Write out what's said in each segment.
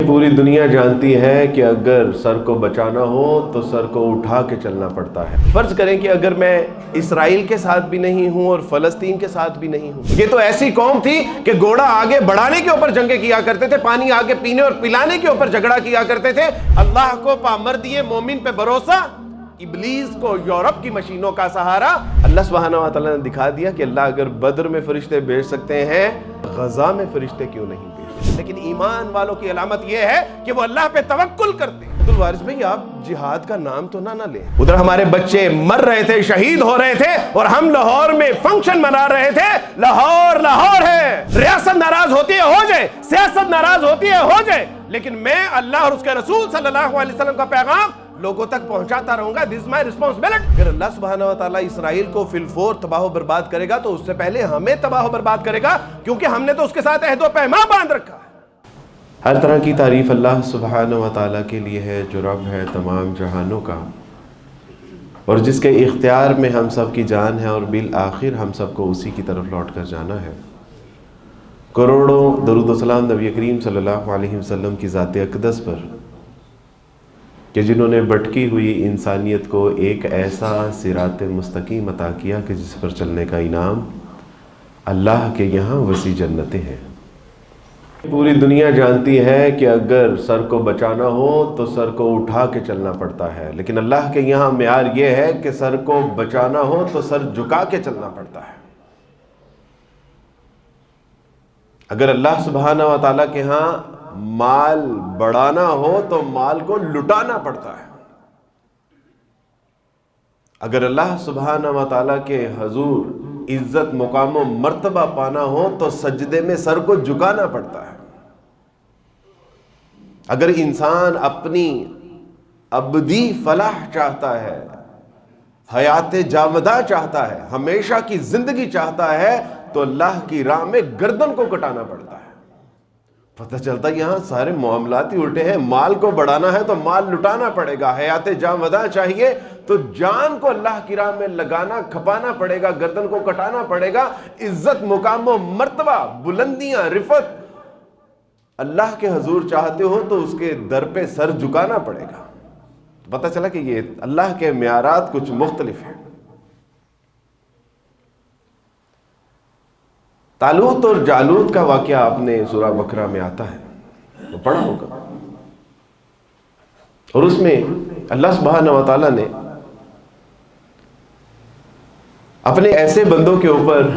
پوری دنیا جانتی ہے کہ اگر سر کو بچانا ہو تو سر کو اٹھا کے چلنا پڑتا ہے۔ فرض کریں کہ اگر میں اسرائیل کے ساتھ بھی نہیں ہوں اور فلسطین کے ساتھ بھی نہیں ہوں۔ یہ تو ایسی قوم تھی کہ گھوڑا آگے بڑھانے کے اوپر جنگیں کیا کرتے تھے، پانی آگے پینے اور پلانے کے اوپر جھگڑا کیا کرتے تھے۔ اللہ کو پامردی مومن پہ بھروسہ، ابلیس کو یورپ کی مشینوں کا سہارا۔ اللہ سبحانہ و تعالیٰ نے دکھا دیا کہ اللہ اگر بدر میں فرشتے بھیج سکتے ہیں، غزہ میں فرشتے کیوں نہیں بھیج سکتے؟ لیکن ایمان والوں کی علامت یہ ہے کہ وہ اللہ پہ توکل کرتے ہیں۔ عبد الوارث بھائی، آپ جہاد کا نام تو نہ لیں۔ ادھر ہمارے بچے مر رہے تھے، شہید ہو رہے تھے، اور ہم لاہور میں فنکشن منا رہے تھے۔ لاہور لاہور ہے، ریاست ناراض ہوتی ہے ہو جائے، سیاست ناراض ہوتی ہے ہو جائے، لیکن میں اللہ اور اس کے رسول صلی اللہ علیہ وسلم کا پیغام لوگوں تک پہنچاتا رہوں گا۔ This is my responsibility۔ اگر اللہ سبحانہ و تعالیٰ اسرائیل کو فی الفور تباہ و برباد کرے گا تو اس سے پہلے ہمیں تباہ و برباد کرے گا، کیونکہ ہم نے تو اس کے ساتھ عہد و پیمان باندھ رکھا ہے۔ ہر طرح کی تعریف اللہ سبحانہ و تعالیٰ کے لیے ہے جو رب ہے تمام جہانوں کا، اور جس کے اختیار میں ہم سب کی جان ہے، اور بالآخر ہم سب کو اسی کی طرف لوٹ کر جانا ہے۔ کروڑوں درود و سلام نبی کریم صلی اللہ علیہ وسلم کی ذات اقدس پر، کہ جنہوں نے بھٹکی ہوئی انسانیت کو ایک ایسا صراط مستقیم عطا کیا کہ جس پر چلنے کا انعام اللہ کے یہاں وسیع جنتیں ہیں۔ پوری دنیا جانتی ہے کہ اگر سر کو بچانا ہو تو سر کو اٹھا کے چلنا پڑتا ہے، لیکن اللہ کے یہاں معیار یہ ہے کہ سر کو بچانا ہو تو سر جھکا کے چلنا پڑتا ہے۔ اگر اللہ سبحانہ و تعالیٰ کے ہاں مال بڑھانا ہو تو مال کو لٹانا پڑتا ہے۔ اگر اللہ سبحانہ و تعالیٰ کے حضور عزت مقام و مرتبہ پانا ہو تو سجدے میں سر کو جھکانا پڑتا ہے۔ اگر انسان اپنی ابدی فلاح چاہتا ہے، حیات جاودہ چاہتا ہے، ہمیشہ کی زندگی چاہتا ہے، تو اللہ کی راہ میں گردن کو کٹانا پڑتا ہے۔ پتہ چلتا ہے یہاں سارے معاملات ہی الٹے ہیں۔ مال کو بڑھانا ہے تو مال لٹانا پڑے گا، حیات جاودہ چاہیے تو جان کو اللہ کی راہ میں لگانا کھپانا پڑے گا، گردن کو کٹانا پڑے گا۔ عزت مقام و مرتبہ، بلندیاں، رفعت اللہ کے حضور چاہتے ہو تو اس کے در پہ سر جھکانا پڑے گا۔ پتہ چلا کہ یہ اللہ کے معیارات کچھ مختلف ہیں۔ طالوت اور جالوت کا واقعہ آپ نے سورہ بقرہ میں آتا ہے، وہ پڑھا ہوگا، اور اس میں اللہ سبحانہ و تعالیٰ نے اپنے ایسے بندوں کے اوپر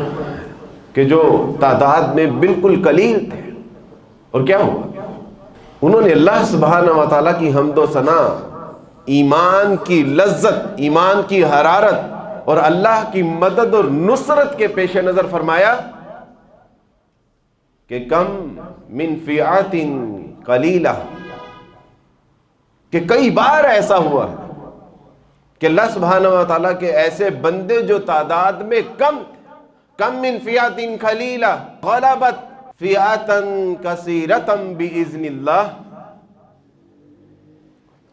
کہ جو تعداد میں بالکل قلیل تھے، اور کیا ہوا؟ انہوں نے اللہ سبحانہ و تعالیٰ کی حمد و ثنا، ایمان کی لذت، ایمان کی حرارت اور اللہ کی مدد اور نصرت کے پیش نظر فرمایا کہ کم من فئات قلیلہ، کہ کئی بار ایسا ہوا ہے کہ اللہ سبحانہ و تعالیٰ کے ایسے بندے جو تعداد میں کم من فئات قلیلہ غلبت فئاتا کثیرتا باذن اللہ،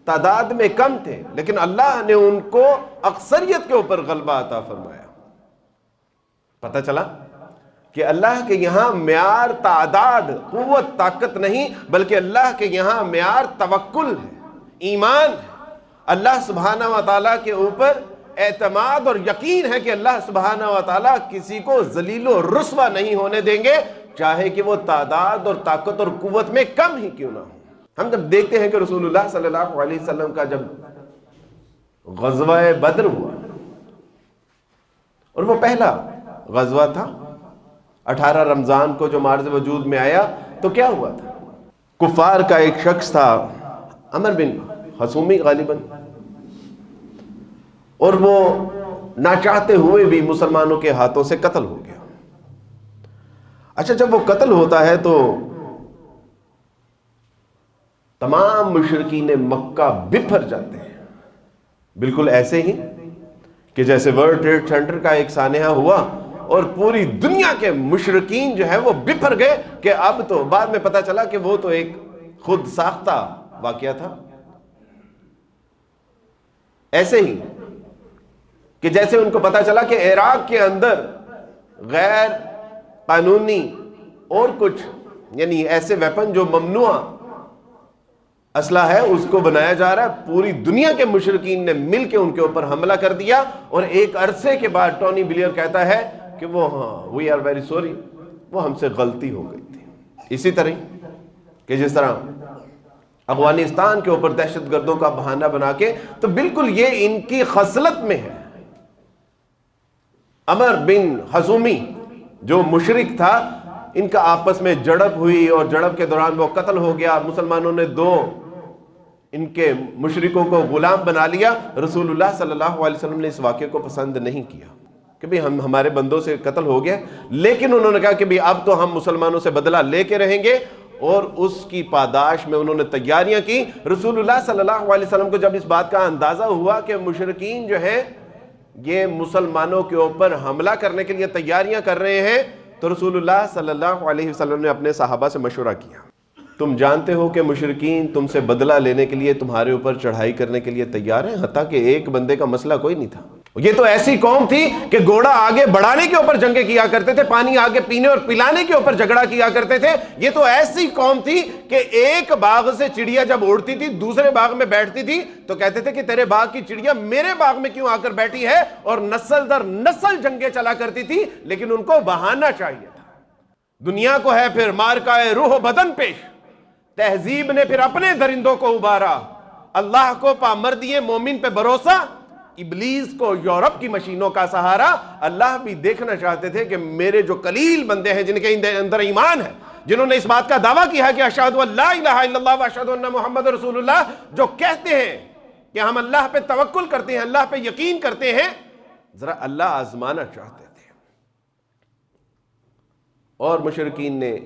تعداد میں کم تھے لیکن اللہ نے ان کو اکثریت کے اوپر غلبہ عطا فرمایا۔ پتہ چلا کہ اللہ کے یہاں معیار تعداد، قوت، طاقت نہیں، بلکہ اللہ کے یہاں معیار توکل ہے، ایمان ہے۔ اللہ سبحانہ و تعالیٰ کے اوپر اعتماد اور یقین ہے کہ اللہ سبحانہ و تعالیٰ کسی کو ذلیل و رسوا نہیں ہونے دیں گے، چاہے کہ وہ تعداد اور طاقت اور قوت میں کم ہی کیوں نہ ہو۔ ہم جب دیکھتے ہیں کہ رسول اللہ صلی اللہ علیہ وسلم کا جب غزوہ بدر ہوا، اور وہ پہلا غزوہ تھا، 18 رمضان کو جو معرض وجود میں آیا، تو کیا ہوا تھا؟ کفار کا ایک شخص تھا، عمر بن حسومی غالباً، اور وہ نہ چاہتے ہوئے بھی مسلمانوں کے ہاتھوں سے قتل ہو گیا۔ اچھا، جب وہ قتل ہوتا ہے تو تمام مشرکین مکہ بکھر جاتے ہیں، بالکل ایسے ہی کہ جیسے ورلڈ ٹریڈ سینٹر کا ایک سانحہ ہوا اور پوری دنیا کے مشرکین جو ہے وہ بکھر گئے، کہ اب تو بعد میں پتہ چلا کہ وہ تو ایک خود ساختہ واقعہ تھا۔ ایسے ہی کہ جیسے ان کو پتہ چلا کہ عراق کے اندر غیر قانونی اور کچھ یعنی ایسے ویپن جو ممنوع اسلحہ ہے اس کو بنایا جا رہا ہے، پوری دنیا کے مشرکین نے مل کے ان کے اوپر حملہ کر دیا، اور ایک عرصے کے بعد ٹونی بلیئر کہتا ہے کہ وہ وی آر ویری سوری، وہ ہم سے غلطی ہو گئی تھی۔ اسی طرح کہ جس طرح افغانستان کے اوپر دہشت گردوں کا بہانہ بنا کے، تو بالکل یہ ان کی خصلت میں ہے۔ عمر بن حزومی جو مشرک تھا، ان کا آپس میں جڑپ ہوئی اور جڑپ کے دوران وہ قتل ہو گیا، مسلمانوں نے دو ان کے مشرکوں کو غلام بنا لیا۔ رسول اللہ صلی اللہ علیہ وسلم نے اس واقعے کو پسند نہیں کیا کہ بھی ہمارے بندوں سے قتل ہو گیا، لیکن انہوں نے کہا کہ بھی اب تو ہم مسلمانوں سے بدلہ لے کے رہیں گے، اور اس کی پاداش میں انہوں نے تیاریاں کی۔ رسول اللہ صلی اللہ علیہ وسلم کو جب اس بات کا اندازہ ہوا کہ مشرکین جو ہیں یہ مسلمانوں کے اوپر حملہ کرنے کے لیے تیاریاں کر رہے ہیں، تو رسول اللہ صلی اللہ علیہ وسلم نے اپنے صحابہ سے مشورہ کیا، تم جانتے ہو کہ مشرکین تم سے بدلہ لینے کے لیے تمہارے اوپر چڑھائی کرنے کے لیے تیار ہیں، حتیٰ کہ ایک بندے کا مسئلہ کوئی نہیں تھا۔ یہ تو ایسی قوم تھی کہ گھوڑا آگے بڑھانے کے اوپر جنگیں کیا کرتے تھے، پانی آگے پینے اور پلانے کے اوپر جھگڑا کیا کرتے تھے۔ یہ تو ایسی قوم تھی کہ ایک باغ سے چڑیا جب اڑتی تھی دوسرے باغ میں بیٹھتی تھی تو کہتے تھے کہ تیرے باغ کی چڑیا میرے باغ میں کیوں آ کر بیٹھی ہے، اور نسل در نسل جنگیں چلا کرتی تھی، لیکن ان کو بہانا چاہیے تھا۔ دنیا کو ہے پھر مارکائے روح و بدن پیش، تہذیب نے پھر اپنے درندوں کو ابارا، اللہ کو پامردی مومن پہ بھروسہ، ابلیس کو یورپ کی مشینوں کا سہارا۔ اللہ بھی دیکھنا چاہتے تھے کہ میرے جو قلیل بندے ہیں جن کے اندر ایمان ہے، جنہوں نے اس بات کا دعویٰ کیا کہ اشہد ان لا الہ الا اللہ واشہد ان محمد رسول اللہ، جو کہتے ہیں کہ ہم اللہ پہ توکل کرتے ہیں، اللہ پہ یقین کرتے ہیں، ذرا اللہ آزمانا چاہتے تھے۔ اور مشرکین نے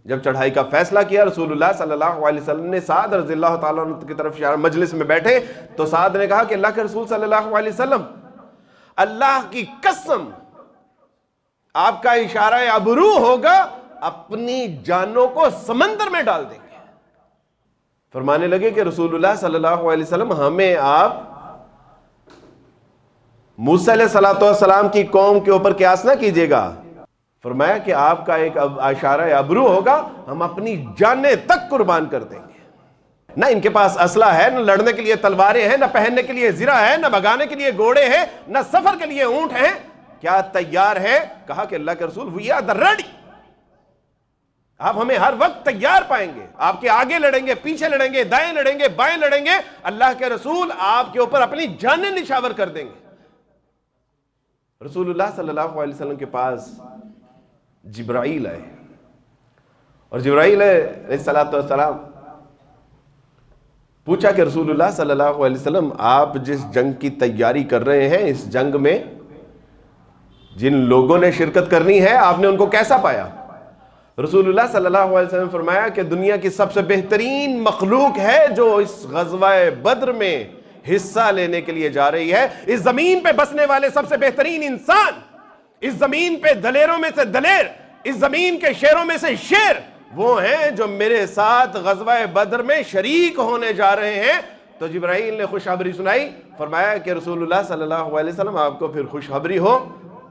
جب چڑھائی کا فیصلہ کیا، رسول اللہ صلی اللہ علیہ وسلم نے سعد رضی اللہ تعالیٰ عنہ کی طرف اشارہ، مجلس میں بیٹھے تو سعد نے کہا کہ اللہ کے رسول صلی اللہ علیہ وسلم، اللہ کی قسم آپ کا اشارہ ابرو ہوگا، اپنی جانوں کو سمندر میں ڈال دیں گے۔ فرمانے لگے کہ رسول اللہ صلی اللہ علیہ وسلم، ہمیں آپ موسیٰ علیہ السلام کی قوم کے اوپر قیاس نہ کیجیے گا۔ فرمایا کہ آپ کا ایک اشارہ ابرو ہوگا، ہم اپنی جانیں تک قربان کر دیں گے۔ نہ ان کے پاس اسلحہ ہے، نہ لڑنے کے لیے تلواریں ہیں، نہ پہننے کے لیے زرہ ہے، نہ بھگانے کے لیے گھوڑے ہیں، نہ سفر کے لیے اونٹ ہیں، کیا تیار ہے؟ کہا کہ اللہ کے رسول وی آر ریڈی، آپ ہمیں ہر وقت تیار پائیں گے، آپ کے آگے لڑیں گے، پیچھے لڑیں گے، دائیں لڑیں گے، بائیں لڑیں گے، اللہ کے رسول آپ کے اوپر اپنی جانیں نشاور کر دیں گے۔ رسول اللہ صلی اللہ علیہ وسلم کے پاس جبرائیل آئے، اور جبرائیل علیہ السلام پوچھا کہ رسول اللہ صلی اللہ علیہ وسلم، آپ جس جنگ کی تیاری کر رہے ہیں، اس جنگ میں جن لوگوں نے شرکت کرنی ہے آپ نے ان کو کیسا پایا؟ رسول اللہ صلی اللہ علیہ وسلم نے فرمایا کہ دنیا کی سب سے بہترین مخلوق ہے جو اس غزوہ بدر میں حصہ لینے کے لیے جا رہی ہے، اس زمین پہ بسنے والے سب سے بہترین انسان، اس زمین پہ دلیروں میں سے دلیر، اس زمین کے شیروں میں سے شیر وہ ہیں جو میرے ساتھ غزوہ بدر میں شریک ہونے جا رہے ہیں۔ تو جبرائیل نے خوشخبری سنائی، فرمایا کہ رسول اللہ صلی اللہ علیہ وسلم آپ کو پھر خوشخبری ہو،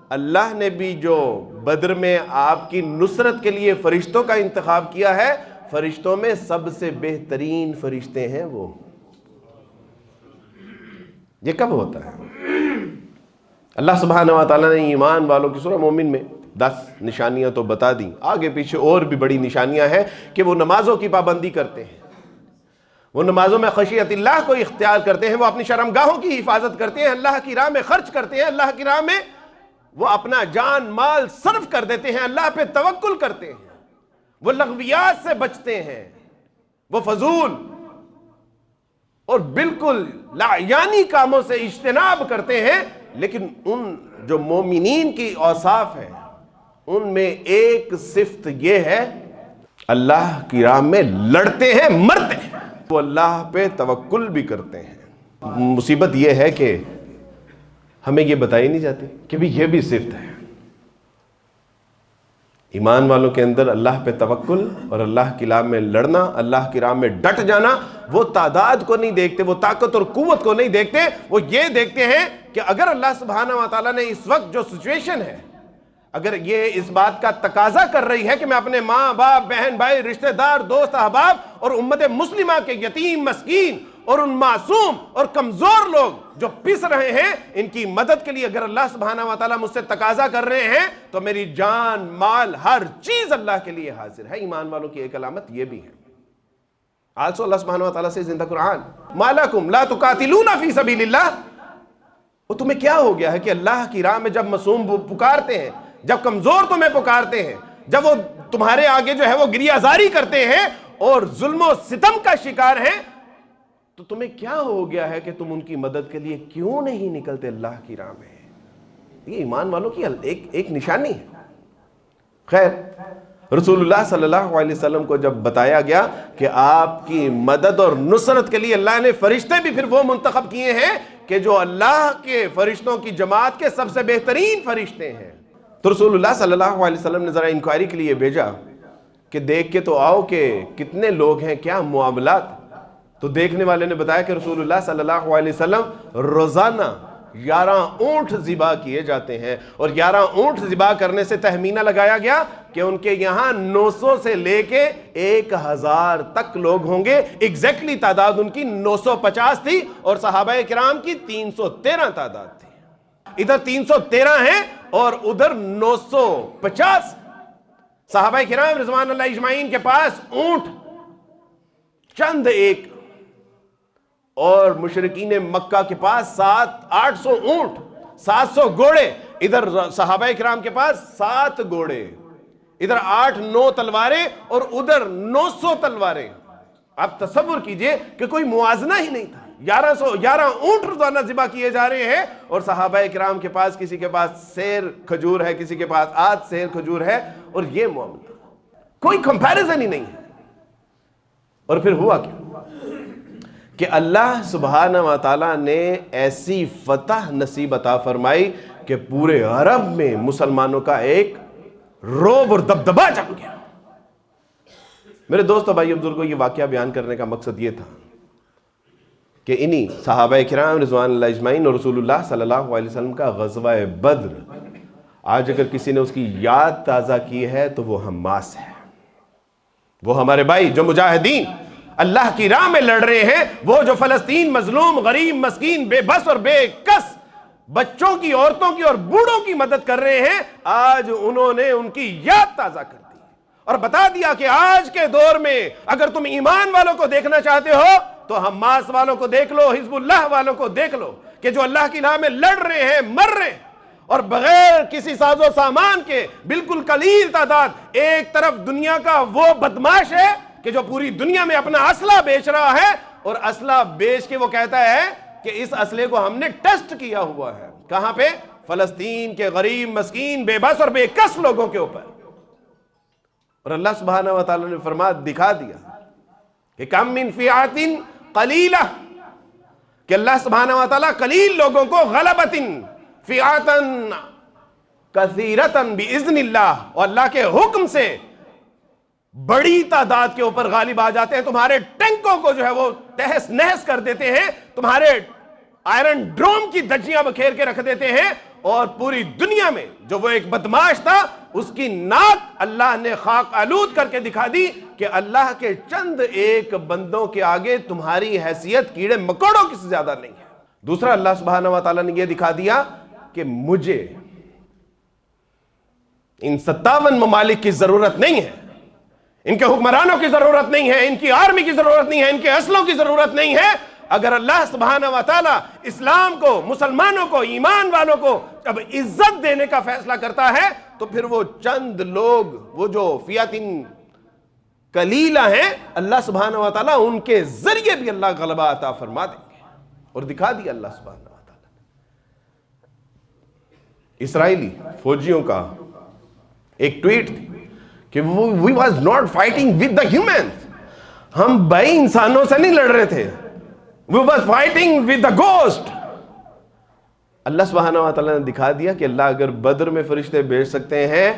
اللہ نے بھی جو بدر میں آپ کی نصرت کے لیے فرشتوں کا انتخاب کیا ہے، فرشتوں میں سب سے بہترین فرشتے ہیں وہ۔ یہ کب ہوتا ہے؟ اللہ سبحانہ و تعالیٰ نے ایمان والوں کی سورہ مومن میں 10 نشانیاں تو بتا دیں، آگے پیچھے اور بھی بڑی نشانیاں ہیں کہ وہ نمازوں کی پابندی کرتے ہیں، وہ نمازوں میں خشیت اللہ کو اختیار کرتے ہیں، وہ اپنی شرمگاہوں کی حفاظت کرتے ہیں، اللہ کی راہ میں خرچ کرتے ہیں، اللہ کی راہ میں وہ اپنا جان مال صرف کر دیتے ہیں، اللہ پہ توکل کرتے ہیں، وہ لغویات سے بچتے ہیں، وہ فضول اور بالکل لاعیانی کاموں سے اجتناب کرتے ہیں۔ لیکن ان جو مومنین کی اوصاف ہے ان میں ایک صفت یہ ہے، اللہ کی راہ میں لڑتے ہیں، مرتے ہیں، وہ اللہ پہ توکل بھی کرتے ہیں۔ مصیبت یہ ہے کہ ہمیں یہ بتائی نہیں جاتی کہ بھی یہ بھی صفت ہے۔ ایمان والوں کے اندر اللہ پہ توکل اور اللہ کی راہ میں لڑنا، اللہ کی راہ میں ڈٹ جانا، وہ تعداد کو نہیں دیکھتے، وہ طاقت اور قوت کو نہیں دیکھتے، وہ یہ دیکھتے ہیں کہ اگر اللہ سبحانہ و تعالیٰ نے اس وقت جو سچویشن ہے، اگر یہ اس بات کا تقاضا کر رہی ہے کہ میں اپنے ماں باپ بہن بھائی رشتہ دار دوست احباب اور امت مسلمہ کے یتیم مسکین اور ان معصوم اور کمزور لوگ جو پس رہے ہیں ان کی مدد کے لیے اگر اللہ سبحانہ و تعالیٰ مجھ سے تقاضا کر رہے ہیں تو میری جان مال ہر چیز اللہ کے لیے حاضر ہے. ایمان والوں کی ایک علامت یہ بھی ہے. آلسو اللہ سبحانہ و تعالیٰ سے زندہ قرآن ما لکم لا تقاتلون فی سبیل اللہ. وہ تمہیں کیا ہو گیا ہے کہ اللہ کی راہ میں جب معصوم پکارتے ہیں، جب کمزور تمہیں پکارتے ہیں، جب وہ تمہارے آگے جو ہے وہ گریہ زاری کرتے ہیں اور ظلم و ستم کا شکار ہیں، تو تمہیں کیا ہو گیا ہے کہ تم ان کی مدد کے لیے کیوں نہیں نکلتے اللہ کی راہ میں؟ یہ ایمان والوں کی ایک نشانی ہے. خیر، رسول اللہ صلی اللہ علیہ وسلم کو جب بتایا گیا کہ آپ کی مدد اور نصرت کے لیے اللہ نے فرشتے بھی پھر وہ منتخب کیے ہیں کہ جو اللہ کے فرشتوں کی جماعت کے سب سے بہترین فرشتے ہیں، تو رسول اللہ صلی اللہ علیہ وسلم نے ذرا انکوائری کے لیے بھیجا کہ دیکھ کے تو آؤ کہ کتنے لوگ ہیں، کیا معاملات. تو دیکھنے والے نے بتایا کہ رسول اللہ صلی اللہ علیہ وسلم روزانہ 11 اونٹ ذبح کیے جاتے ہیں، اور 11 اونٹ ذبح کرنے سے تخمینہ لگایا گیا کہ ان کے یہاں 900 سے لے کے 1000 تک لوگ ہوں گے. ایگزیکٹلی تعداد ان کی 950 تھی اور صحابہ کرام کی 313 تعداد تھی. ادھر 313 ہیں اور ادھر 950. صحابہ کرام رضوان اللہ اجمعین کے پاس اونٹ چند ایک، اور مشرکین مکہ کے پاس 700-800 اونٹ، 700 گھوڑے. ادھر صحابہ کرام کے پاس 7 گھوڑے، ادھر 8-9 تلواریں اور ادھر 900 تلواریں. آپ تصور کیجئے کہ کوئی موازنہ ہی نہیں تھا. 11 اونٹ روزانہ ذبح کیے جا رہے ہیں، اور صحابہ کرام کے پاس کسی کے پاس سیر کھجور ہے، کسی کے پاس آدھ سیر کھجور ہے، اور یہ معاملہ کوئی کمپیریزن ہی نہیں ہے. اور پھر ہوا کیا کہ اللہ سبحانہ و تعالیٰ نے ایسی فتح نصیب عطا فرمائی کہ پورے عرب میں مسلمانوں کا ایک رعب اور دبدبہ جم گیا. میرے دوستو بھائیو بزرگوں، یہ واقعہ بیان کرنے کا مقصد یہ تھا کہ انہی صحابہ کرام رضوان اللہ اجمعین اور رسول اللہ صلی اللہ علیہ وسلم کا غزوہ بدر، آج اگر کسی نے اس کی یاد تازہ کی ہے تو وہ حماس ہے. وہ ہمارے بھائی جو مجاہدین اللہ کی راہ میں لڑ رہے ہیں، وہ جو فلسطین مظلوم غریب مسکین بے بس اور بے کس بچوں کی، عورتوں کی اور بوڑھوں کی مدد کر رہے ہیں، آج انہوں نے ان کی یاد تازہ کر دی اور بتا دیا کہ آج کے دور میں اگر تم ایمان والوں کو دیکھنا چاہتے ہو تو حماس والوں کو دیکھ لو، حزب اللہ والوں کو دیکھ لو، کہ جو اللہ کی راہ میں لڑ رہے ہیں، مر رہے ہیں، اور بغیر کسی ساز و سامان کے بالکل قلیل تعداد. ایک طرف دنیا کا وہ بدماش ہے کہ جو پوری دنیا میں اپنا اسلحہ بیچ رہا ہے، اور اسلحہ بیچ کے وہ کہتا ہے کہ اس اسلحے کو ہم نے ٹیسٹ کیا ہوا ہے. کہاں پہ؟ فلسطین کے غریب مسکین بے بس اور بے کس لوگوں کے اوپر. اور اللہ سبحانہ و تعالیٰ نے فرما دکھا دیا کہ کم من فئات قلیلہ، کہ اللہ سبحانہ و تعالیٰ قلیل لوگوں کو غلبت فئات کثیرۃ باذن اللہ، اور اللہ کے حکم سے بڑی تعداد کے اوپر غالب آ جاتے ہیں. تمہارے ٹینکوں کو جو ہے وہ تہس نہس کر دیتے ہیں، تمہارے آئرن ڈروم کی دھجیاں بکھیر کے رکھ دیتے ہیں، اور پوری دنیا میں جو وہ ایک بدماش تھا اس کی ناک اللہ نے خاک آلود کر کے دکھا دی کہ اللہ کے چند ایک بندوں کے آگے تمہاری حیثیت کیڑے مکوڑوں کی سے زیادہ نہیں ہے. دوسرا اللہ سبحانہ و تعالیٰ نے یہ دکھا دیا کہ مجھے ان 57 ممالک کی ضرورت نہیں ہے، ان کے حکمرانوں کی ضرورت نہیں ہے، ان کی آرمی کی ضرورت نہیں ہے، ان کے اسلحوں کی ضرورت نہیں ہے. اگر اللہ سبحانہ و تعالیٰ اسلام کو، مسلمانوں کو، ایمان والوں کو جب عزت دینے کا فیصلہ کرتا ہے تو پھر وہ چند لوگ، وہ جو فئات قلیلہ ہیں، اللہ سبحانہ و تعالیٰ ان کے ذریعے بھی اللہ غلبہ عطا فرما دیں گے. اور دکھا دیا اللہ سبحانہ و تعالیٰ. اسرائیلی فوجیوں کا ایک ٹویٹ تھی کہ we was not fighting with the humans، ہم بھائی انسانوں سے نہیں لڑ رہے تھے، we was fighting with the ghost. اللہ سبحانہ و تعالیٰ نے دکھا دیا کہ اللہ اگر بدر میں فرشتے بھیج سکتے ہیں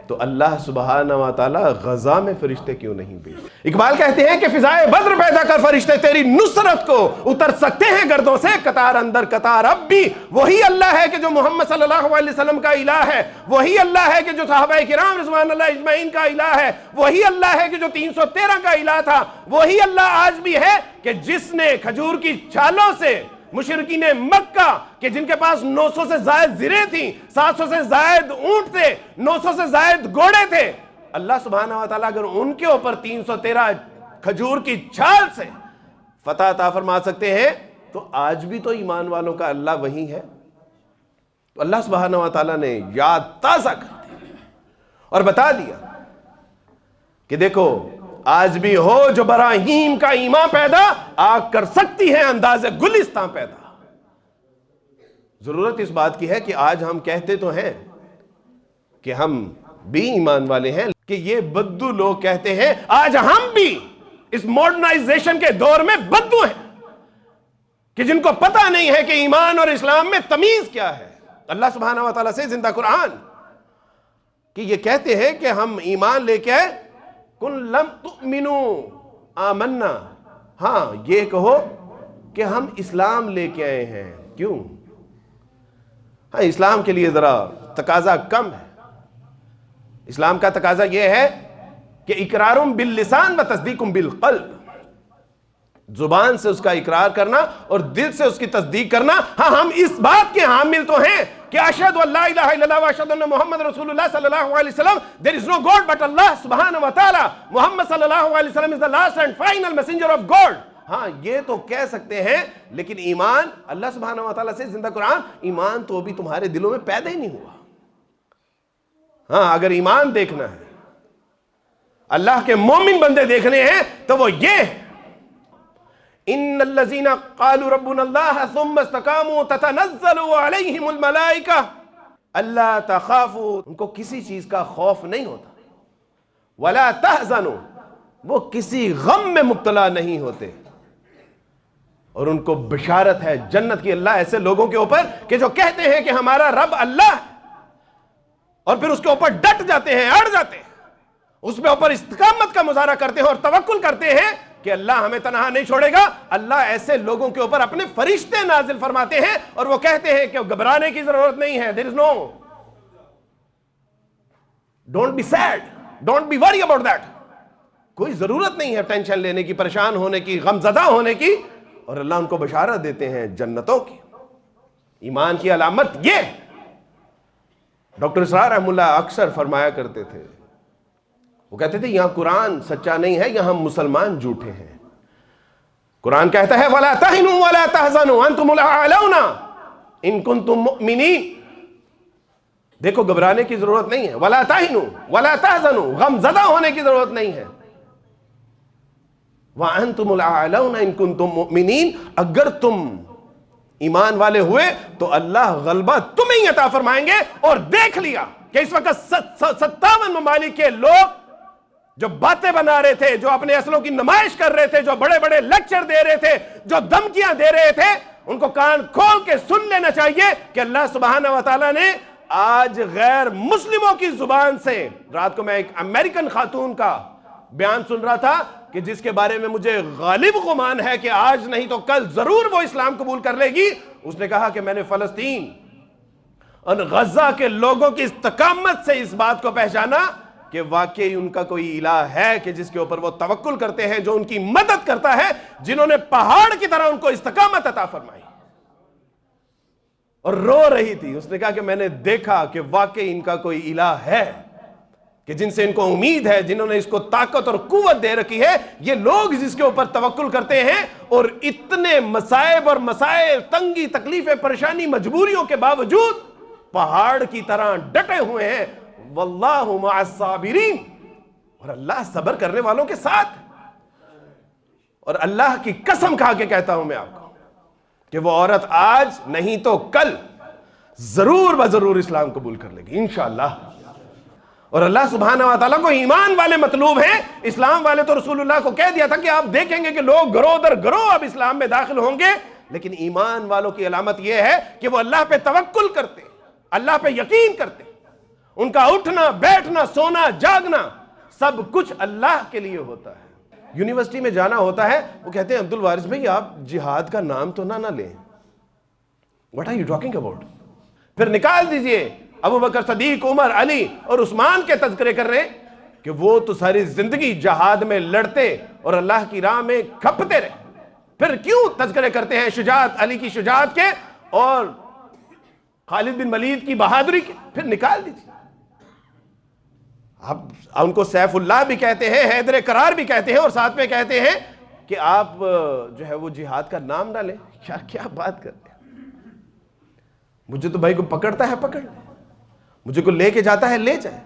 تو اللہ سبحانہ و تعالی غزہ میں فرشتے کیوں نہیں بھیجتے؟ اقبال کہتے ہیں کہ فضائے بدر پیدا کر فرشتے تیری نصرت کو اتر سکتے ہیں گردوں سے قطار اندر قطار اب بھی۔ وہی اللہ ہے کہ جو محمد صلی اللہ علیہ وسلم کا الہ ہے، وہی اللہ ہے کہ جو صحابہ کرام رضوان اللہ اجمعین کا الہ ہے، وہی اللہ ہے کہ جو 313 کا الہ تھا، وہی اللہ آج بھی ہے کہ جس نے کھجور کی چھالوں سے مشرکین مکہ کہ جن کے پاس 900 سے زائد زریں تھیں، 700 سے زائد اونٹ تھے، 900 سے زائد گھوڑے تھے، اللہ سبحانہ و تعالیٰ اگر ان کے اوپر 313 کھجور کی چھال سے فتح عطا فرما سکتے ہیں تو آج بھی تو ایمان والوں کا اللہ وہی ہے۔ تو اللہ سبحانہ و تعالیٰ نے یاد تازہ کر دی اور بتا دیا کہ دیکھو آج بھی ہو جو براہیم کا ایمان پیدا، آگ کر سکتی ہے انداز گلستان پیدا۔ ضرورت اس بات کی ہے کہ آج ہم کہتے تو ہیں کہ ہم بھی ایمان والے ہیں، کہ یہ بدو لوگ کہتے ہیں آج ہم بھی اس ماڈرنائزیشن کے دور میں بدو ہیں، کہ جن کو پتہ نہیں ہے کہ ایمان اور اسلام میں تمیز کیا ہے۔ اللہ سبحانہ و تعالیٰ سے زندہ قرآن کہ یہ کہتے ہیں کہ ہم ایمان لے کے آئے، کن لم تؤمنوا آمنا، ہاں یہ کہو کہ ہم اسلام لے کے آئے ہیں۔ کیوں؟ ہاں اسلام کے لیے ذرا تقاضا کم ہے۔ اسلام کا تقاضا یہ ہے کہ اقرار باللسان و تصدیق بالقلب، زبان سے اس کا اقرار کرنا اور دل سے اس کی تصدیق کرنا۔ ہاں ہم اس بات کے حامل تو ہیں کہ اشہد ان لا الہ الا اللہ و اشہد ان محمد رسول اللہ صلی اللہ علیہ وسلم، there is no God but Allah سبحانہ و تعالی، محمد صلی اللہ علیہ وسلم is the last and final messenger of God۔ ہاں یہ تو کہہ سکتے ہیں، لیکن ایمان اللہ سبحانہ و تعالیٰ سے زندہ قرآن، ایمان تو ابھی تمہارے دلوں میں پیدا ہی نہیں ہوا۔ ہاں اگر ایمان دیکھنا ہے، اللہ کے مومن بندے دیکھنے ہیں تو وہ یہ ہے، ان الذین قالوا ربنا اللہ ثم استقاموا تتنزل علیہم الملائکہ الا تخافوا، ان کو کسی چیز کا خوف نہیں ہوتا، ولا تحزنوا، وہ کسی غم میں مبتلا نہیں ہوتے، اور ان کو بشارت ہے جنت کی اللہ ایسے لوگوں کے اوپر کہ جو کہتے ہیں کہ ہمارا رب اللہ ہے، اور پھر اس کے اوپر ڈٹ جاتے ہیں، اڑ جاتے ہیں، اس میں اوپر استقامت کا مظاہرہ کرتے ہیں اور توکل کرتے ہیں کہ اللہ ہمیں تنہا نہیں چھوڑے گا۔ اللہ ایسے لوگوں کے اوپر اپنے فرشتے نازل فرماتے ہیں اور وہ کہتے ہیں کہ گھبرانے کی ضرورت نہیں ہے، there is no، don't be sad, don't be worry about that، کوئی ضرورت نہیں ہے ٹینشن لینے کی، پریشان ہونے کی، غم زدہ ہونے کی، اور اللہ ان کو بشارت دیتے ہیں جنتوں کی۔ ایمان کی علامت یہ، ڈاکٹر اسرار رحمہ اللہ اکثر فرمایا کرتے تھے، وہ کہتے تھے یہاں قرآن سچا نہیں ہے، یہاں مسلمان جھوٹے ہیں۔ قرآن کہتا ہے وَلَا تَهِنُوا وَلَا تَحْزَنُوا أَنْتُمُ الْأَعْلَوْنَ إِن كُنتُم مُؤْمِنِينَ، دیکھو گھبرانے کی ضرورت نہیں ہے، وَلَا تَهِنُوا وَلَا تَحْزَنُوا، غم زدہ ہونے کی ضرورت نہیں ہے، وَأَنْتُمُ الْأَعْلَوْنَ إِن كُنتُم مُؤْمِنِينَ، اگر تم ایمان والے ہوئے تو اللہ غلبہ تمہیں ہی عطا فرمائیں گے۔ اور دیکھ لیا کہ اس وقت 57 ممالک کے لوگ جو باتیں بنا رہے تھے، جو اپنے اصلوں کی نمائش کر رہے تھے، جو بڑے بڑے لیکچر دے رہے تھے، جو دھمکیاں دے رہے تھے، ان کو کان کھول کے سن لینا چاہیے کہ اللہ سبحانہ و تعالیٰ نے آج غیر مسلموں کی زبان سے، رات کو میں ایک امریکن خاتون کا بیان سن رہا تھا کہ جس کے بارے میں مجھے غالب گمان ہے کہ آج نہیں تو کل ضرور وہ اسلام قبول کر لے گی، اس نے کہا کہ میں نے فلسطین اور غزہ کے لوگوں کی استقامت سے اس بات کو پہچانا کہ واقعی ان کا کوئی الہ ہے کہ جس کے اوپر وہ توکل کرتے ہیں، جو ان کی مدد کرتا ہے، جنہوں نے پہاڑ کی طرح ان کو استقامت عطا فرمائی۔ اور رو رہی تھی، اس نے کہا کہ میں نے دیکھا کہ واقعی ان کا کوئی الہ ہے کہ جن سے ان کو امید ہے، جنہوں نے اس کو طاقت اور قوت دے رکھی ہے، یہ لوگ جس کے اوپر توکل کرتے ہیں اور اتنے مصائب اور مسائل، تنگی، تکلیفیں، پریشانی، مجبوریوں کے باوجود پہاڑ کی طرح ڈٹے ہوئے ہیں، واللہ مع الصابرین، اور اللہ صبر کرنے والوں کے ساتھ۔ اور اللہ کی قسم کھا کے کہتا ہوں میں آپ کو کہ وہ عورت آج نہیں تو کل ضرور بضرور اسلام قبول کر لے گی انشاءاللہ۔ اور اللہ سبحانہ و تعالیٰ کو ایمان والے مطلوب ہیں، اسلام والے تو رسول اللہ کو کہہ دیا تھا کہ آپ دیکھیں گے کہ لوگ گروہ در گروہ اب اسلام میں داخل ہوں گے، لیکن ایمان والوں کی علامت یہ ہے کہ وہ اللہ پہ توکل کرتے، اللہ پہ یقین کرتے، ان کا اٹھنا بیٹھنا سونا جاگنا سب کچھ اللہ کے لیے ہوتا ہے۔ یونیورسٹی میں جانا ہوتا ہے، وہ کہتے ہیں عبد الوارث بھائی آپ جہاد کا نام تو نہ لیں، what are you talking about? پھر نکال دیجئے ابو بکر صدیق عمر علی اور عثمان کے تذکرے کر رہے ہیں کہ وہ تو ساری زندگی جہاد میں لڑتے اور اللہ کی راہ میں کھپتے رہے، پھر کیوں تذکرے کرتے ہیں شجاعت علی کی شجاعت کے اور خالد بن ولید کی بہادری کے؟ پھر نکال دیجئے۔ آپ ان کو سیف اللہ بھی کہتے ہیں، حیدر کرار بھی کہتے ہیں، اور ساتھ میں کہتے ہیں کہ آپ جو ہے وہ جہاد کا نام نہ لیں۔ کیا بات کرتے ہیں؟ مجھے تو بھائی کو پکڑتا ہے پکڑ لے، مجھے کو لے کے جاتا ہے لے جائے،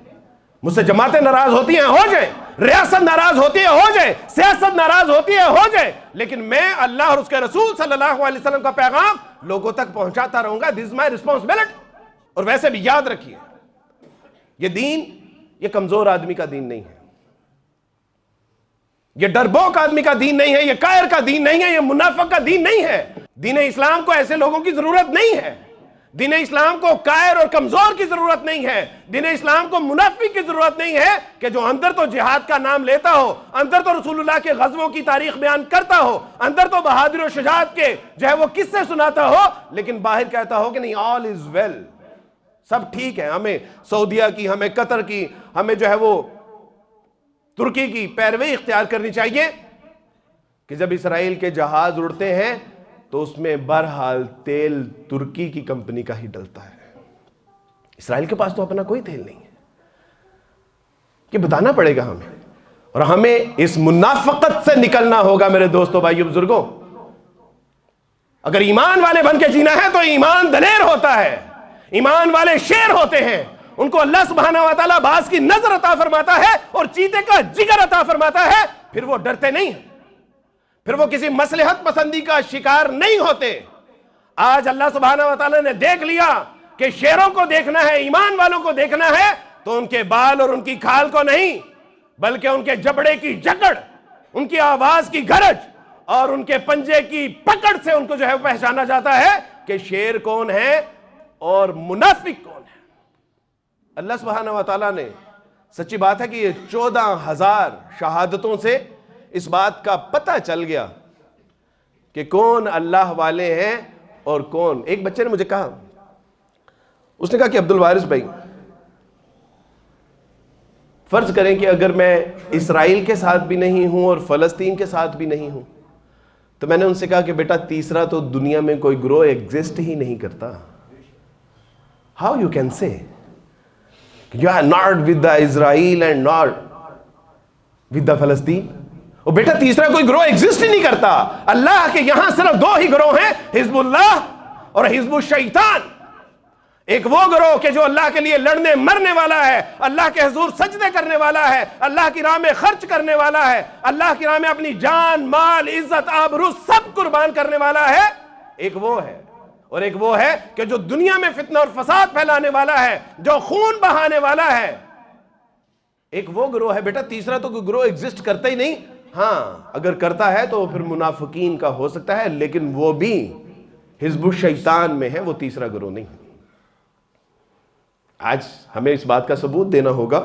مجھ سے جماعتیں ناراض ہوتی ہیں ہو جائے، ریاست ناراض ہوتی ہے ہو جائے، سیاست ناراض ہوتی ہے ہو جائے، لیکن میں اللہ اور اس کے رسول صلی اللہ علیہ وسلم کا پیغام لوگوں تک پہنچاتا رہوں گا۔ دس مائی ریسپانسبلٹی۔ اور ویسے بھی یاد رکھیے، یہ دین یہ کمزور آدمی کا دین نہیں ہے، یہ ڈربوک آدمی کا دین نہیں ہے، یہ کائر کا دین نہیں ہے، یہ منافق کا دین نہیں ہے۔ دین اسلام کو ایسے لوگوں کی ضرورت نہیں ہے، دین اسلام کو کائر اور کمزور کی ضرورت نہیں ہے، دین اسلام کو منافق کی ضرورت نہیں ہے کہ جو اندر تو جہاد کا نام لیتا ہو، اندر تو رسول اللہ کے غزووں کی تاریخ بیان کرتا ہو، اندر تو بہادر و شجاعت کے جو ہے وہ قصے سناتا ہو، لیکن باہر کہتا ہو کہ نہیں آل از ویل، سب ٹھیک ہے، ہمیں سعودیہ کی، ہمیں قطر کی، ہمیں جو ہے وہ ترکی کی پیروی اختیار کرنی چاہیے۔ کہ جب اسرائیل کے جہاز اڑتے ہیں تو اس میں بہرحال تیل ترکی کی کمپنی کا ہی ڈلتا ہے، اسرائیل کے پاس تو اپنا کوئی تیل نہیں ہے۔ یہ بتانا پڑے گا ہمیں، اور ہمیں اس منافقت سے نکلنا ہوگا میرے دوستوں بھائیو بزرگوں۔ اگر ایمان والے بن کے جینا ہے تو ایمان دلیر ہوتا ہے، ایمان والے شیر ہوتے ہیں، ان کو اللہ سبحانہ وتعالی باز کی نظر عطا فرماتا ہے اور چیتے کا جگر عطا فرماتا ہے، پھر وہ ڈرتے نہیں ہیں، پھر وہ کسی مصلحت پسندی کا شکار نہیں ہوتے۔ آج اللہ سبحانہ وتعالی نے دیکھ لیا کہ شیروں کو دیکھنا ہے، ایمان والوں کو دیکھنا ہے تو ان کے بال اور ان کی کھال کو نہیں، بلکہ ان کے جبڑے کی جکڑ، ان کی آواز کی گرج اور ان کے پنجے کی پکڑ سے ان کو جو ہے پہچانا جاتا ہے کہ شیر کون ہے اور منافق کون ہے۔ اللہ سبحانہ وتعالی نے، سچی بات ہے کہ یہ 14,000 شہادتوں سے اس بات کا پتہ چل گیا کہ کون اللہ والے ہیں اور کون۔ ایک بچے نے مجھے کہا، اس نے کہا کہ عبد الوارث بھائی فرض کریں کہ اگر میں اسرائیل کے ساتھ بھی نہیں ہوں اور فلسطین کے ساتھ بھی نہیں ہوں، تو میں نے ان سے کہا کہ بیٹا تیسرا تو دنیا میں کوئی گروہ ایگزسٹ ہی نہیں کرتا۔ How you can say you are not with the Israel and not with the Palestine؟ اور بیٹا تیسرا کوئی گروہ ایگزسٹ ہی نہیں کرتا۔ اللہ کے یہاں صرف 2 ہی گروہ ہیں، حزب اللہ اور حزب الشیطان۔ ایک وہ گروہ کہ جو اللہ کے لیے لڑنے مرنے والا ہے، اللہ کے حضور سجدے کرنے والا ہے، اللہ کی راہ میں خرچ کرنے والا ہے، اللہ کی راہ میں اپنی جان مال عزت آبرو سب قربان کرنے والا ہے، ایک وہ ہے۔ اور ایک وہ ہے کہ جو دنیا میں فتنہ اور فساد پھیلانے والا ہے، جو خون بہانے والا ہے، ایک وہ گروہ ہے۔ بیٹا تیسرا تو کوئی گروہ ایگزسٹ کرتا ہی نہیں۔ ہاں اگر کرتا ہے تو پھر منافقین کا ہو سکتا ہے، لیکن وہ بھی حزب الشیطان میں ہے، وہ تیسرا گروہ نہیں۔ آج ہمیں اس بات کا ثبوت دینا ہوگا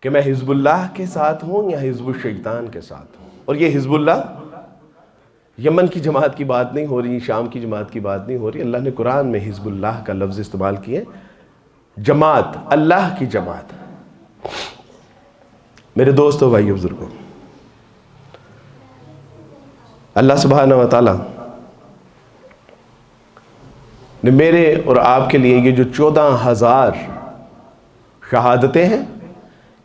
کہ میں حزب اللہ کے ساتھ ہوں یا حزب الشیطان کے ساتھ ہوں۔ اور یہ حزب اللہ یمن کی جماعت کی بات نہیں ہو رہی، شام کی جماعت کی بات نہیں ہو رہی، اللہ نے قرآن میں حزب اللہ کا لفظ استعمال کیے، جماعت، اللہ کی جماعت۔ میرے دوستو بھائیو بزرگوں، اللہ سبحانہ وتعالی نے میرے اور آپ کے لیے یہ جو 14,000 شہادتیں ہیں،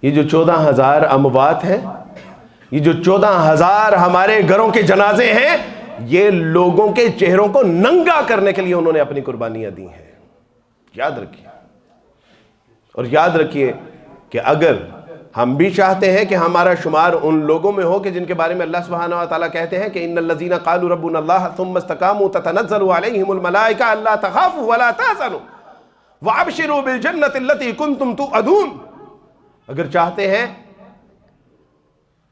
یہ جو 14,000 اموات ہیں، یہ جو 14,000 ہمارے گھروں کے جنازے ہیں، یہ لوگوں کے چہروں کو ننگا کرنے کے لیے انہوں نے اپنی قربانیاں دی ہیں۔ یاد رکھیے، اور یاد رکھیے کہ اگر ہم بھی چاہتے ہیں کہ ہمارا شمار ان لوگوں میں ہو کہ جن کے بارے میں اللہ سبحانہ وتعالیٰ کہتے ہیں کہ ان الذین قالوا ربنا اللہ ثم استقاموا تتنزل علیہم الملائکہ الا تخافوا ولا تحزنوا وابشروا بالجنۃ التي کنتم توعدون، اگر چاہتے ہیں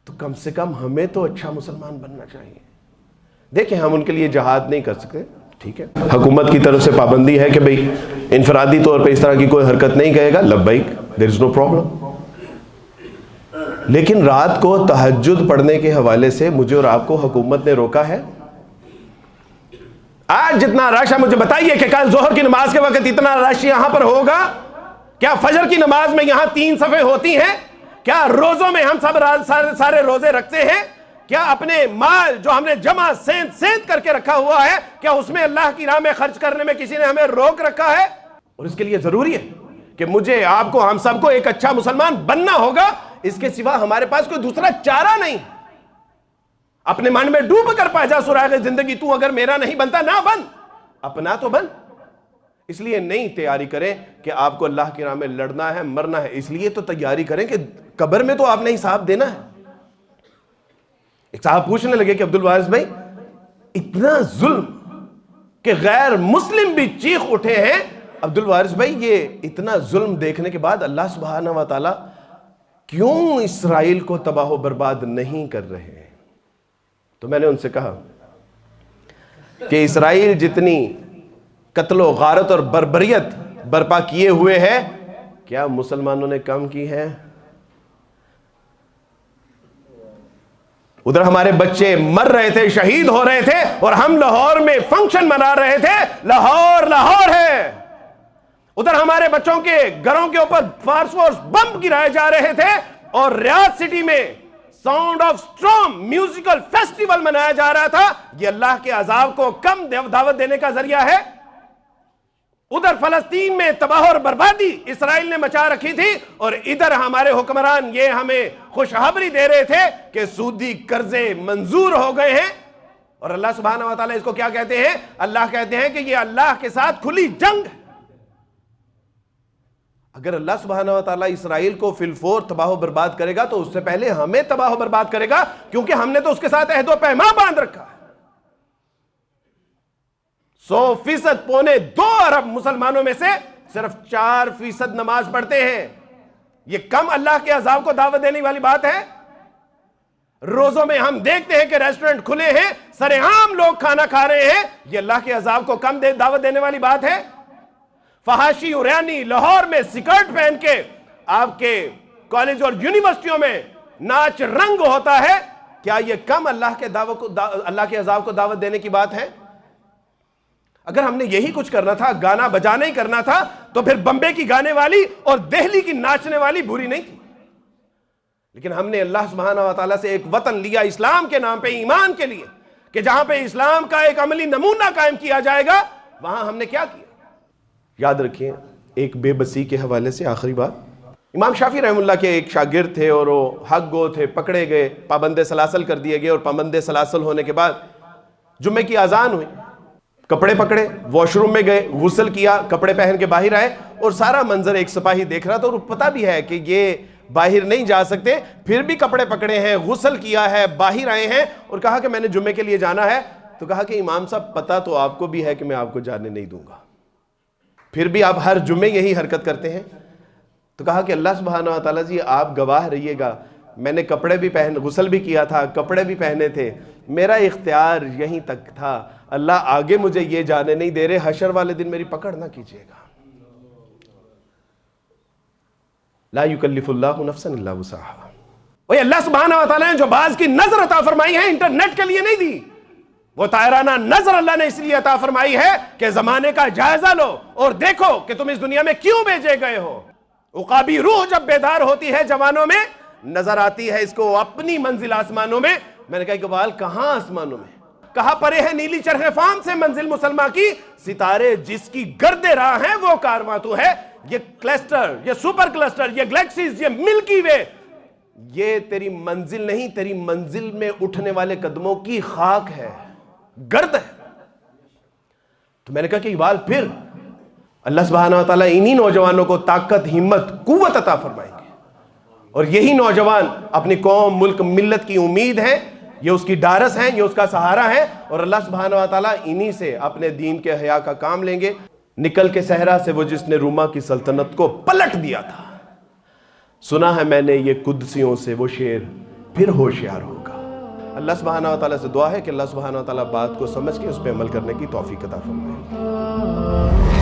تو کم سے کم ہمیں تو اچھا مسلمان بننا چاہیے۔ دیکھیں ہم ان کے لیے جہاد نہیں کر سکتے، ٹھیک ہے، حکومت کی طرف سے پابندی ہے کہ بھئی انفرادی طور پہ اس طرح کی کوئی حرکت نہیں کہے گا، لبیک، دیر از نو پرابلم. لیکن رات کو تہجد پڑھنے کے حوالے سے مجھے اور آپ کو حکومت نے روکا ہے. آج جتنا رش ہے مجھے بتائیے کہ کل ظہر کی نماز کے وقت اتنا رش یہاں پر ہوگا؟ کیا فجر کی نماز میں یہاں 3 صفیں ہوتی ہیں؟ کیا روزوں میں ہم سب سارے روزے رکھتے ہیں؟ کیا اپنے مال جو ہم نے جمع سینت کر کے رکھا ہوا ہے، کیا اس میں اللہ کی راہ میں خرچ کرنے میں کسی نے ہمیں روک رکھا ہے؟ اور اس کے لیے ضروری ہے کہ مجھے، آپ کو، ہم سب کو ایک اچھا مسلمان بننا ہوگا. اس کے سوا ہمارے پاس کوئی دوسرا چارہ نہیں. اپنے من میں ڈوب کر پا جا سراغ زندگی، تو اگر میرا نہیں بنتا نہ بن، اپنا تو بن. اس لیے نہیں تیاری کریں کہ آپ کو اللہ کی راہ میں لڑنا ہے، مرنا ہے. اس لیے تو تیاری کریں کہ قبر میں تو آپ نے حساب دینا ہے. ایک صاحب پوچھنے لگے کہ عبدالوارث بھائی، اتنا ظلم کہ غیر مسلم بھی چیخ اٹھے ہیں، عبدالوارث بھائی یہ اتنا ظلم دیکھنے کے بعد اللہ سبحانہ و تعالی کیوں اسرائیل کو تباہ و برباد نہیں کر رہے ہیں؟ تو میں نے ان سے کہا کہ اسرائیل جتنی قتل و غارت اور بربریت برپا کیے ہوئے ہے، کیا مسلمانوں نے کم کی ہے؟ ادھر ہمارے بچے مر رہے تھے، شہید ہو رہے تھے، اور ہم لاہور میں فنکشن منا رہے تھے. لاہور ہے. ادھر ہمارے بچوں کے گھروں کے اوپر فارس بم گرائے جا رہے تھے، اور ریاض سٹی میں sound of storm musical festival منایا جا رہا تھا. یہ اللہ کے عذاب کو کم دعوت دینے کا ذریعہ ہے؟ ادھر فلسطین میں تباہ اور بربادی اسرائیل نے مچا رکھی تھی، اور ادھر ہمارے حکمران یہ ہمیں خوشخبری دے رہے تھے کہ سودی قرضے منظور ہو گئے ہیں. اور اللہ سبحانہ و تعالیٰ اس کو کیا کہتے ہیں؟ اللہ کہتے ہیں کہ یہ اللہ کے ساتھ کھلی جنگ ہے. اگر اللہ سبحانہ و تعالیٰ اسرائیل کو فی الفور تباہ و برباد کرے گا تو اس سے پہلے ہمیں تباہ و برباد کرے گا، کیونکہ ہم نے تو اس کے ساتھ عہد و پیمان باندھ رکھا ہے. 100%، 2.25 ارب مسلمانوں میں سے صرف 4% نماز پڑھتے ہیں. یہ کم اللہ کے عذاب کو دعوت دینے والی بات ہے؟ روزوں میں ہم دیکھتے ہیں کہ ریسٹورنٹ کھلے ہیں، سرعام لوگ کھانا کھا رہے ہیں. یہ اللہ کے عذاب کو کم دعوت دینے والی بات ہے؟ فحاشی عریانی لاہور میں سکرٹ پہن کے آپ کے کالج اور یونیورسٹیوں میں ناچ رنگ ہوتا ہے، کیا یہ کم اللہ کے عذاب کو دعوت دینے کی بات ہے؟ اگر ہم نے یہی کچھ کرنا تھا، گانا بجانا ہی کرنا تھا، تو پھر بمبے کی گانے والی اور دہلی کی ناچنے والی بری نہیں تھی. لیکن ہم نے اللہ سبحانہ و تعالیٰ سے ایک وطن لیا اسلام کے نام پہ، ایمان کے لیے، کہ جہاں پہ اسلام کا ایک عملی نمونہ قائم کیا جائے گا، وہاں ہم نے کیا کیا؟ یاد رکھیں، ایک بے بسی کے حوالے سے آخری بات. امام شافعی رحم اللہ کے ایک شاگرد تھے، اور وہ حق گو تھے، پکڑے گئے، پابند سلاسل کر دیے گئے، اور پابند سلاسل ہونے کے بعد جمعے کی اذان ہوئی، کپڑے پکڑے، واش روم میں گئے، غسل کیا، کپڑے پہن کے باہر آئے، اور سارا منظر ایک سپاہی دیکھ رہا تھا، اور پتہ بھی ہے کہ یہ باہر نہیں جا سکتے، پھر بھی کپڑے پکڑے ہیں، غسل کیا ہے، باہر آئے ہیں، اور کہا کہ میں نے جمعے کے لیے جانا ہے. تو کہا کہ امام صاحب پتہ تو آپ کو بھی ہے کہ میں آپ کو جانے نہیں دوں گا، پھر بھی آپ ہر جمعے یہی حرکت کرتے ہیں. تو کہا کہ اللہ سبحانہ و تعالیٰ جی آپ گواہ رہیے گا، میں نے کپڑے بھی غسل بھی کیا تھا، کپڑے بھی پہنے تھے، میرا اختیار یہیں تک تھا، اللہ آگے مجھے یہ جانے نہیں دے رہے، حشر والے دن میری پکڑ نہ کیجیے گا. لا یکلف اللہ نفسا الا وسعہا. اور اللہ سبحانہ و تعالیٰ نے جو بعض کی نظر عطا فرمائی ہے انٹرنیٹ کے لیے نہیں دی، وہ طائرانہ نظر اللہ نے اس لیے عطا فرمائی ہے کہ زمانے کا جائزہ لو اور دیکھو کہ تم اس دنیا میں کیوں بھیجے گئے ہو. عقابی روح جب بیدار ہوتی ہے جوانوں میں، نظر آتی ہے اس کو اپنی منزل آسمانوں میں. میں نے کہا اقبال کہاں آسمانوں میں؟ کہاں پرے ہے نیلی چرخ فام سے منزل مسلمہ کی، ستارے جس کی گرد راہ ہیں وہ کارواں تو ہے. یہ کلسٹر، یہ سپر کلسٹر، یہ گلیکسیز، یہ ملکی وے، یہ تیری منزل نہیں، تیری منزل میں اٹھنے والے قدموں کی خاک ہے، گرد ہے. تو میں نے کہا کہ اقبال پھر اللہ سبحانہ و تعالیٰ انہی نوجوانوں کو طاقت، ہمت، قوت عطا فرمائیں گے، اور یہی نوجوان اپنی قوم، ملک، ملت کی امید ہیں، یہ اس کی ڈارس ہیں، یہ اس کا سہارا ہے، اور اللہ سبحانہ و تعالیٰ انہی سے اپنے دین کے حیا کا کام لیں گے. نکل کے صحرا سے وہ جس نے روما کی سلطنت کو پلٹ دیا تھا، سنا ہے میں نے یہ قدسیوں سے وہ شیر پھر ہوشیار ہوگا. اللہ سبحانہ و تعالیٰ سے دعا ہے کہ اللہ سبحانہ و تعالیٰ بات کو سمجھ کے اس پہ عمل کرنے کی توفیق عطا فرمائے.